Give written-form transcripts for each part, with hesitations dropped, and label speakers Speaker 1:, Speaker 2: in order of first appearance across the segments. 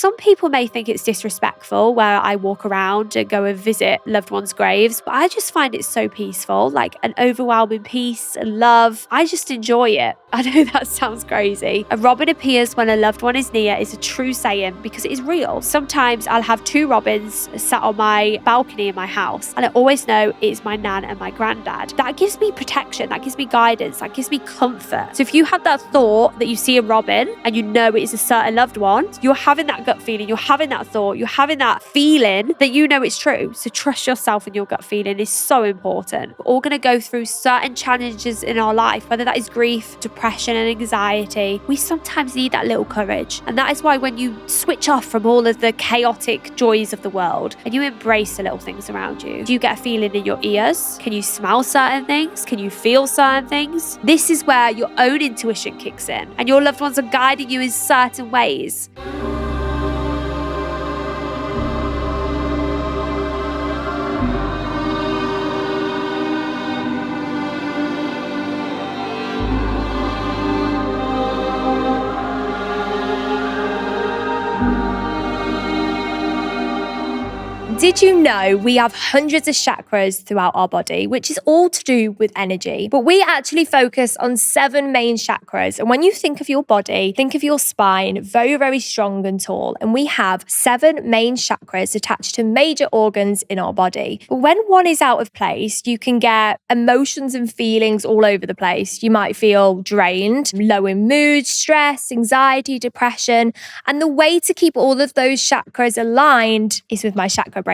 Speaker 1: Some people may think it's disrespectful where I walk around and go and visit loved ones' graves, but I just find it so peaceful, like an overwhelming peace and love. I just enjoy it. I know that sounds crazy. A robin appears when a loved one is near is a true saying because it is real. Sometimes I'll have two robins sat on my balcony in my house, and I always know it's my nan and my granddad. That gives me protection, that gives me guidance, that gives me comfort. So if you have that thought that you see a robin and you know it is a certain loved one, you're having that gut feeling, you're having that thought, you're having that feeling that you know it's true. So trust yourself and your gut feeling is so important. We're all going to go through certain challenges in our life, whether that is grief, depression and anxiety. We sometimes need that little courage. And that is why when you switch off from all of the chaotic joys of the world and you embrace the little things around you, do you get a feeling in your ears? Can you smell certain things? Can you feel certain things? This is where your own intuition kicks in and your loved ones are guiding you in certain ways.
Speaker 2: Did you know we have hundreds of chakras throughout our body, which is all to do with energy? But we actually focus on 7 main chakras. And when you think of your body, think of your spine, very, very strong and tall. And we have 7 main chakras attached to major organs in our body. But when one is out of place, you can get emotions and feelings all over the place. You might feel drained, low in mood, stress, anxiety, depression. And the way to keep all of those chakras aligned is with my chakra bracelet.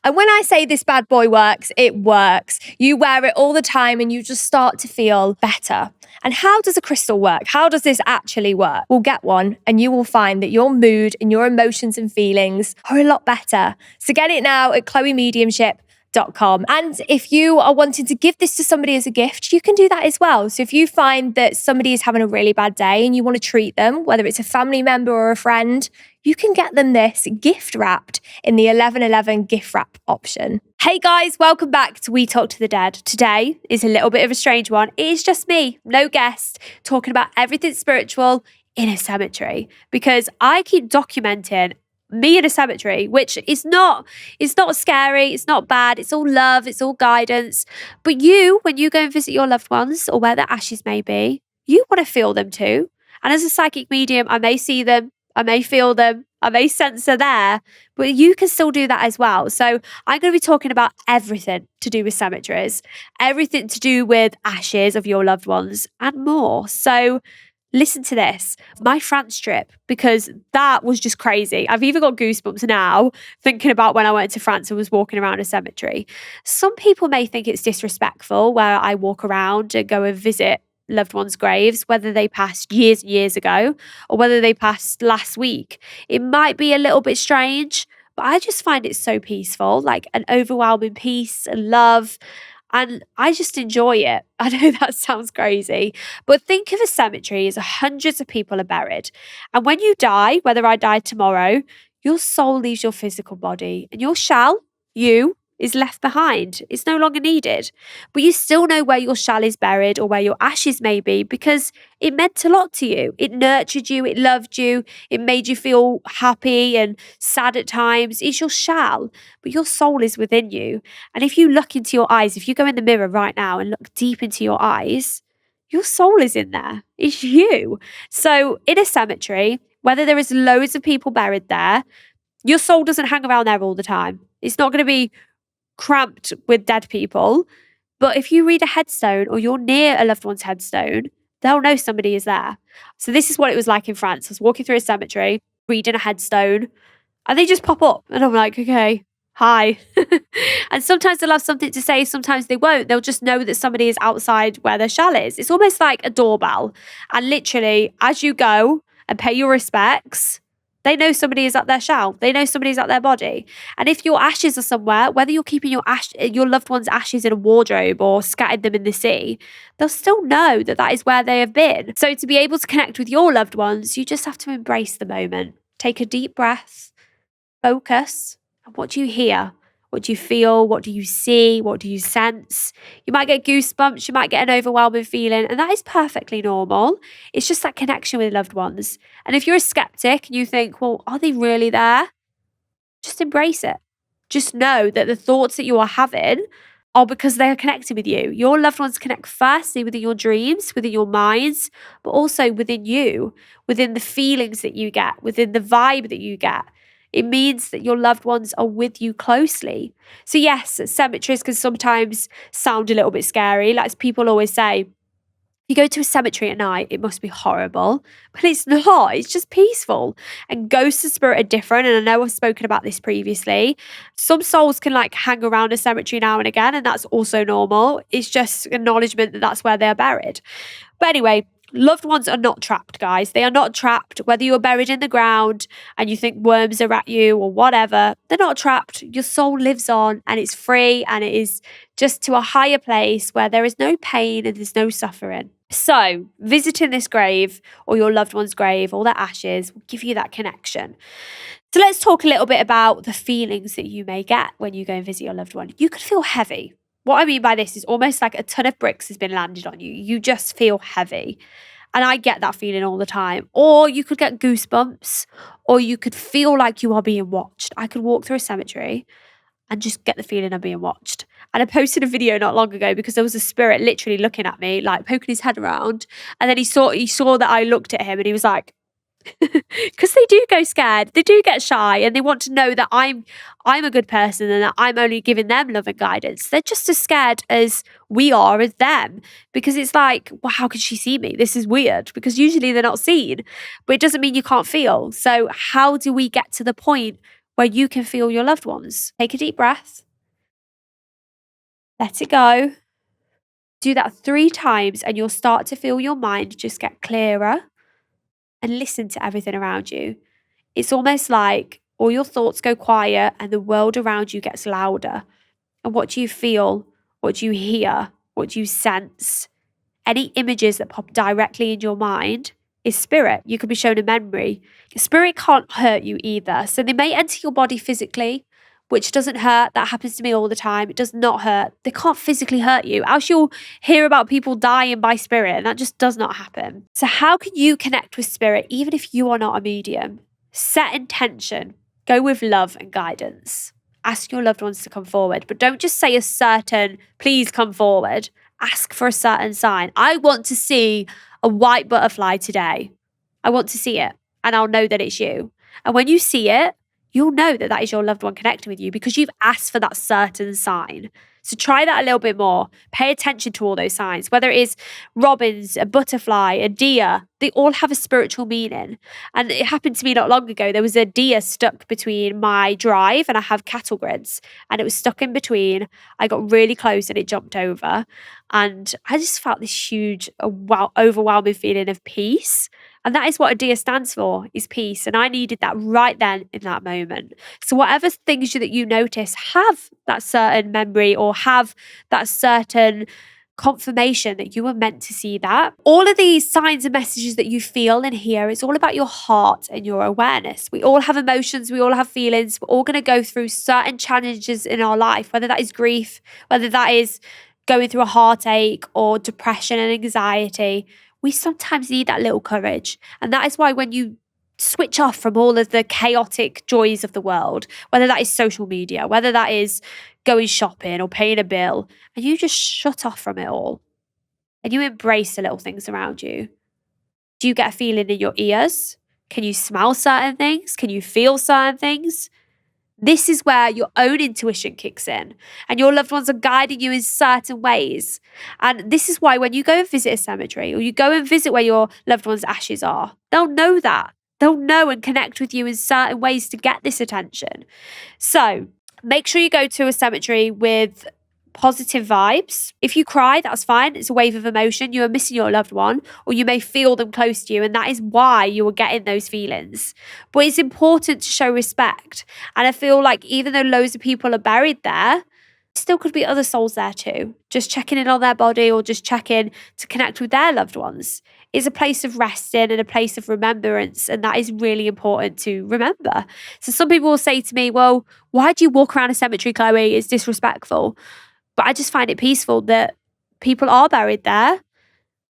Speaker 2: And when I say this bad boy works, it works. You wear it all the time and you just start to feel better. And how does a crystal work? How does this actually work? Well, get one and you will find that your mood and your emotions and feelings are a lot better. So get it now at chloemediumship.com. And if you are wanting to give this to somebody as a gift, you can do that as well. So if you find that somebody is having a really bad day and you want to treat them, whether it's a family member or a friend, you can get them this gift wrapped in the 1111 gift wrap option. Hey guys, welcome back to We Talk to the Dead. Today is a little bit of a strange one. It is just me, no guest, talking about everything spiritual in a cemetery because I keep documenting me in a cemetery, which is not scary, it's not bad, it's all love, it's all guidance. But you, when you go and visit your loved ones or where their ashes may be, you want to feel them too. And as a psychic medium, I may see them, I may feel them, I may sense they're there, but you can still do that as well. So I'm going to be talking about everything to do with cemeteries, everything to do with ashes of your loved ones and more. So listen to this, my France trip, because that was just crazy. I've even got goosebumps now thinking about when I went to France and was walking around a cemetery. Some people may think it's disrespectful where I walk around and go and visit loved ones' graves, whether they passed years and years ago or whether they passed last week. It might be a little bit strange, but I just find it so peaceful, like an overwhelming peace and love. And I just enjoy it. I know that sounds crazy, but think of a cemetery as hundreds of people are buried. And when you die, whether I die tomorrow, your soul leaves your physical body and your shell, you, is left behind. It's no longer needed. But you still know where your shell is buried or where your ashes may be because it meant a lot to you. It nurtured you, it loved you, it made you feel happy and sad at times. It's your shell, but your soul is within you. And if you look into your eyes, if you go in the mirror right now and look deep into your eyes, your soul is in there. It's you. So in a cemetery, whether there is loads of people buried there, your soul doesn't hang around there all the time. It's not going to be cramped with dead people. But if you read a headstone or you're near a loved one's headstone, they'll know somebody is there. So this is what it was like in France. I was walking through a cemetery, reading a headstone, and they just pop up. And I'm like, okay, hi. And sometimes they'll have something to say, sometimes they won't. They'll just know that somebody is outside where their shell is. It's almost like a doorbell. And literally, as you go and pay your respects, they know somebody is at their shell. They know somebody's at their body. And if your ashes are somewhere, whether you're keeping your loved one's ashes in a wardrobe or scattered them in the sea, they'll still know that that is where they have been. So to be able to connect with your loved ones, you just have to embrace the moment. Take a deep breath, focus, and what do you hear?
Speaker 1: What do you feel? What do you see? What do you sense? You might get goosebumps, you might get an overwhelming feeling, and that is perfectly normal. It's just that connection with loved ones. And if you're a skeptic and you think, well, are they really there? Just embrace it. Just know that the thoughts that you are having are because they are connected with you. Your loved ones connect firstly within your dreams, within your minds, but also within you, within the feelings that you get, within the vibe that you get. It means that your loved ones are with you closely. So, yes, cemeteries can sometimes sound a little bit scary. Like people always say, you go to a cemetery at night, it must be horrible, but it's not. It's just peaceful. And ghosts and spirit are different. And I know I've spoken about this previously. Some souls can like hang around a cemetery now and again, and that's also normal. It's just acknowledgement that that's where they're buried. But anyway, loved ones are not trapped, guys. They are not trapped. Whether you're buried in the ground and you think worms are at you or whatever, they're not trapped. Your soul lives on and it's free and it is just to a higher place where there is no pain and there's no suffering. So, visiting this grave or your loved one's grave or their ashes will give you that connection. So, let's talk a little bit about the feelings that you may get when you go and visit your loved one. You could feel heavy. What I mean by this is almost like a ton of bricks has been landed on you. You just feel heavy. And I get that feeling all the time. Or you could get goosebumps, or you could feel like you are being watched. I could walk through a cemetery and just get the feeling I'm being watched. And I posted a video not long ago because there was a spirit literally looking at me, like poking his head around. And then he saw that I looked at him and he was like, because they do go scared, they do get shy, and they want to know that I'm a good person and that I'm only giving them love and guidance. They're just as scared as we are as them, because it's like, well, how can she see me? This is weird, because usually they're not seen, but it doesn't mean you can't feel. So how do we get to the point where you can feel your loved ones? Take a deep breath, let it go. Do that 3 times and you'll start to feel your mind just get clearer, and listen to everything around you. It's almost like all your thoughts go quiet and the world around you gets louder. And what do you feel? What do you hear? What do you sense? Any images that pop directly in your mind is spirit. You could be shown a memory. Spirit can't hurt you either. So they may enter your body physically, which doesn't hurt. That happens to me all the time. It does not hurt. They can't physically hurt you. Else you'll hear about people dying by spirit, and that just does not happen. So how can you connect with spirit even if you are not a medium? Set intention. Go with love and guidance. Ask your loved ones to come forward, but don't just say a certain, please come forward. Ask for a certain sign. I want to see a white butterfly today. I want to see it, and I'll know that it's you. And when you see it, you'll know that that is your loved one connecting with you because you've asked for that certain sign. So try that a little bit more. Pay attention to all those signs, whether it is robins, a butterfly, a deer, they all have a spiritual meaning. And it happened to me not long ago. There was a deer stuck between my drive and I have cattle grids, and it was stuck in between. I got really close and it jumped over. And I just felt this huge, overwhelming feeling of peace. And that is what a deer stands for, is peace. And I needed that right then in that moment. So whatever things that you notice, have that certain memory or have that certain confirmation that you were meant to see that. All of these signs and messages that you feel and hear, it's all about your heart and your awareness. We all have emotions, we all have feelings. We're all going to go through certain challenges in our life, whether that is grief, whether that is going through a heartache or depression and anxiety. We sometimes need that little courage. And that is why when you switch off from all of the chaotic joys of the world, whether that is social media, whether that is going shopping or paying a bill, and you just shut off from it all and you embrace the little things around you. Do you get a feeling in your ears? Can you smell certain things? Can you feel certain things? This is where your own intuition kicks in and your loved ones are guiding you in certain ways. And this is why when you go and visit a cemetery or you go and visit where your loved one's ashes are, they'll know that. They'll know and connect with you in certain ways to get this attention. So make sure you go to a cemetery with positive vibes. If you cry, that's fine. It's a wave of emotion. You are missing your loved one, or you may feel them close to you, and that is why you are getting those feelings. But it's important to show respect. And I feel like even though loads of people are buried there, Still could be other souls there too, just checking in on their body or just checking to connect with their loved ones. Is a place of resting and a place of remembrance. And that is really important to remember. So some people will say to me, well, why do you walk around a cemetery, Chloe? It's disrespectful. But I just find it peaceful that people are buried there,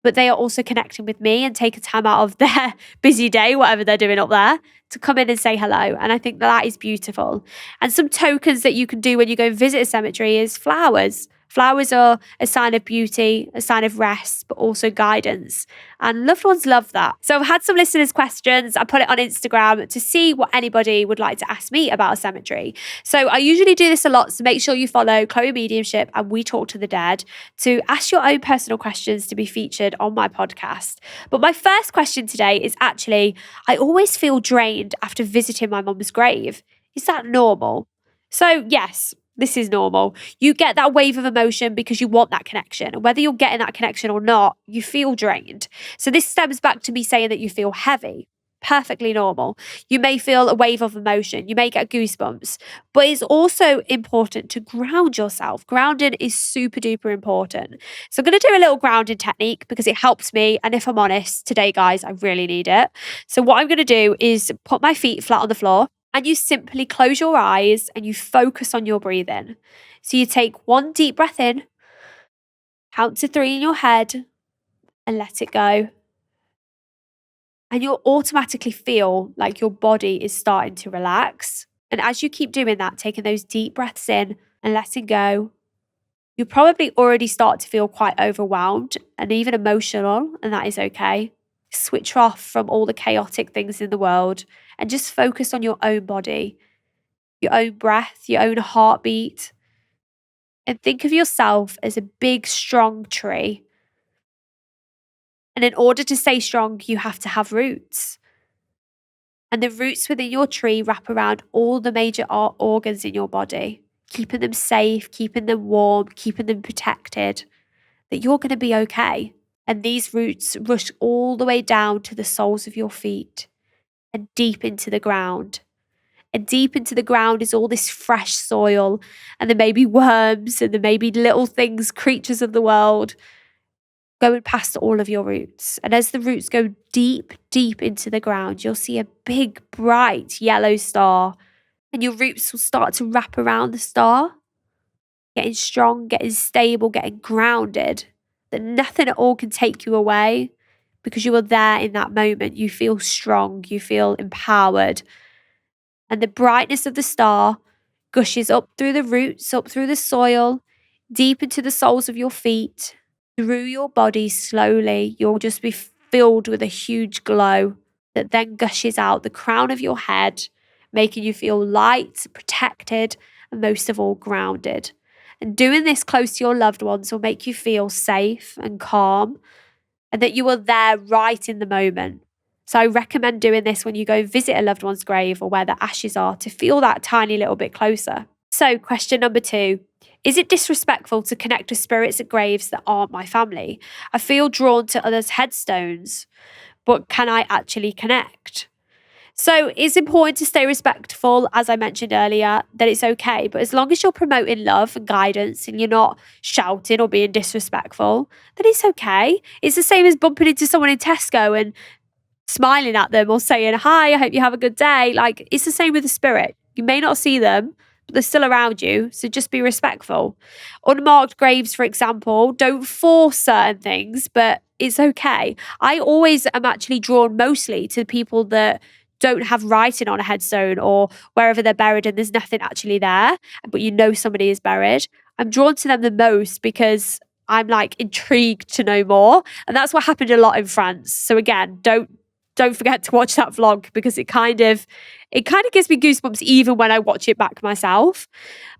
Speaker 1: but they are also connecting with me and taking time out of their busy day, whatever they're doing up there, to come in and say hello. And I think that is beautiful. And some tokens that you can do when you go and visit a cemetery is flowers. Flowers are a sign of beauty, a sign of rest, but also guidance. And loved ones love that. So I've had some listeners' questions. I put it on Instagram to see what anybody would like to ask me about a cemetery. So I usually do this a lot. So make sure you follow Chloe Mediumship and We Talk to the Dead to ask your own personal questions to be featured on my podcast. But my first question today is actually, I always feel drained after visiting my mum's grave. Is that normal? So yes, this is normal. You get that wave of emotion because you want that connection. And whether you're getting that connection or not, you feel drained. So this stems back to me saying that you feel heavy. Perfectly normal. You may feel a wave of emotion. You may get goosebumps. But it's also important to ground yourself. Grounding is super duper important. So I'm going to do a little grounding technique because it helps me. And if I'm honest, today, guys, I really need it. So what I'm going to do is put my feet flat on the floor. And you simply close your eyes and you focus on your breathing. So you take one deep breath in, count to 3 in your head, and let it go. And you'll automatically feel like your body is starting to relax. And as you keep doing that, taking those deep breaths in and letting go, you probably already start to feel quite overwhelmed and even emotional, and that is okay. Switch off from all the chaotic things in the world and just focus on your own body, your own breath, your own heartbeat. And think of yourself as a big, strong tree. And in order to stay strong, you have to have roots. And the roots within your tree wrap around all the major organs in your body, keeping them safe, keeping them warm, keeping them protected, that you're going to be okay. And these roots rush all the way down to the soles of your feet and deep into the ground. And deep into the ground is all this fresh soil, and there may be worms, and there may be little things, creatures of the world, going past all of your roots. And as the roots go deep, deep into the ground, you'll see a big, bright yellow star, and your roots will start to wrap around the star, getting strong, getting stable, getting grounded, that nothing at all can take you away because you are there in that moment. You feel strong, you feel empowered. And the brightness of the star gushes up through the roots, up through the soil, deep into the soles of your feet, through your body slowly. You'll just be filled with a huge glow that then gushes out the crown of your head, making you feel light, protected, and most of all, grounded. And doing this close to your loved ones will make you feel safe and calm, and that you are there right in the moment. So I recommend doing this when you go visit a loved one's grave or where the ashes are to feel that tiny little bit closer. So question number 2, is it disrespectful to connect with spirits at graves that aren't my family? I feel drawn to others' headstones, but can I actually connect? So it's important to stay respectful, as I mentioned earlier, that it's okay. But as long as you're promoting love and guidance and you're not shouting or being disrespectful, then it's okay. It's the same as bumping into someone in Tesco and smiling at them or saying, hi, I hope you have a good day. Like, it's the same with the spirit. You may not see them, but they're still around you. So just be respectful. Unmarked graves, for example, don't force certain things, but it's okay. I always am actually drawn mostly to people that don't have writing on a headstone or wherever they're buried and there's nothing actually there, but you know somebody is buried. I'm drawn to them the most because I'm like intrigued to know more. And that's what happened a lot in France. So again, don't forget to watch that vlog because it kind of gives me goosebumps even when I watch it back myself.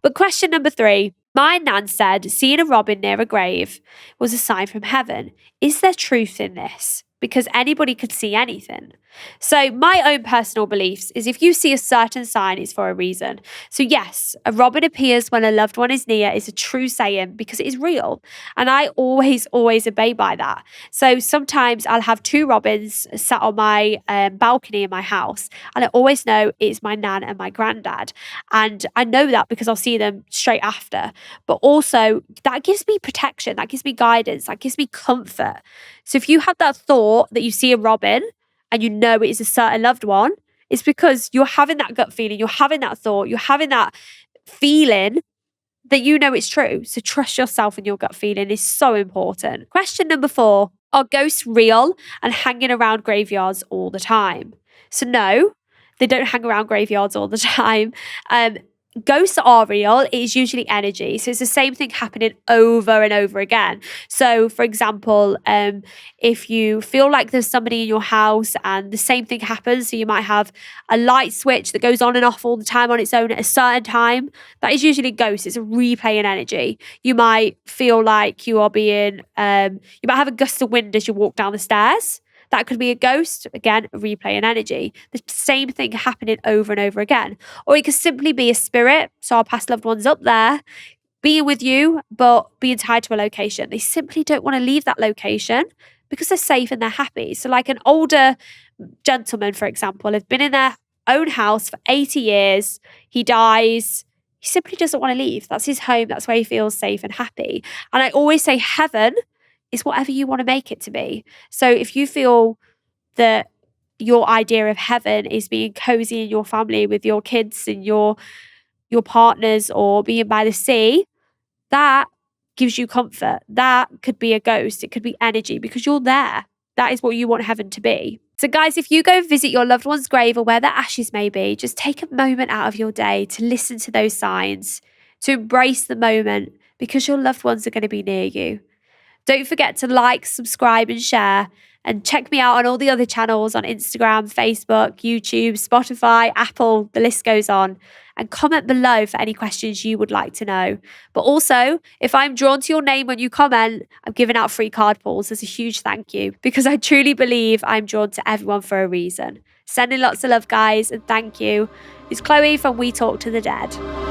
Speaker 1: But question number 3, my nan said seeing a robin near a grave was a sign from heaven. Is there truth in this? Because anybody could see anything. So my own personal beliefs is if you see a certain sign, it's for a reason. So yes, a robin appears when a loved one is near is a true saying because it is real. And I always obey by that. So sometimes I'll have two robins sat on my balcony in my house, and I always know it's my nan and my granddad. And I know that because I'll see them straight after. But also that gives me protection, that gives me guidance, that gives me comfort. So if you have that thought that you see a robin, and you know it is a certain loved one, it's because you're having that gut feeling, you're having that thought, you're having that feeling that you know it's true. So trust yourself and your gut feeling is so important. Question number 4, are ghosts real and hanging around graveyards all the time? So no, they don't hang around graveyards all the time. Ghosts are real. It is usually energy. So it's the same thing happening over and over again. So for example, if you feel like there's somebody in your house and the same thing happens, so you might have a light switch that goes on and off all the time on its own at a certain time, that is usually ghosts. It's a replay in energy. You might feel like you are being, you might have a gust of wind as you walk down the stairs. That could be a ghost, again, a replay in energy. The same thing happening over and over again. Or it could simply be a spirit, so our past loved ones up there, being with you, but being tied to a location. They simply don't want to leave that location because they're safe and they're happy. So like an older gentleman, for example, have been in their own house for 80 years. He dies. He simply doesn't want to leave. That's his home. That's where he feels safe and happy. And I always say heaven is whatever you want to make it to be. So if you feel that your idea of heaven is being cozy in your family with your kids and your partners or being by the sea, that gives you comfort. That could be a ghost. It could be energy because you're there. That is what you want heaven to be. So guys, if you go visit your loved one's grave or where their ashes may be, just take a moment out of your day to listen to those signs, to embrace the moment because your loved ones are going to be near you. Don't forget to like, subscribe, and share. And check me out on all the other channels on Instagram, Facebook, YouTube, Spotify, Apple, the list goes on. And comment below for any questions you would like to know. But also, if I'm drawn to your name when you comment, I'm giving out free card pulls as a huge thank you because I truly believe I'm drawn to everyone for a reason. Sending lots of love, guys, and thank you. It's Chloe from We Talk to the Dead.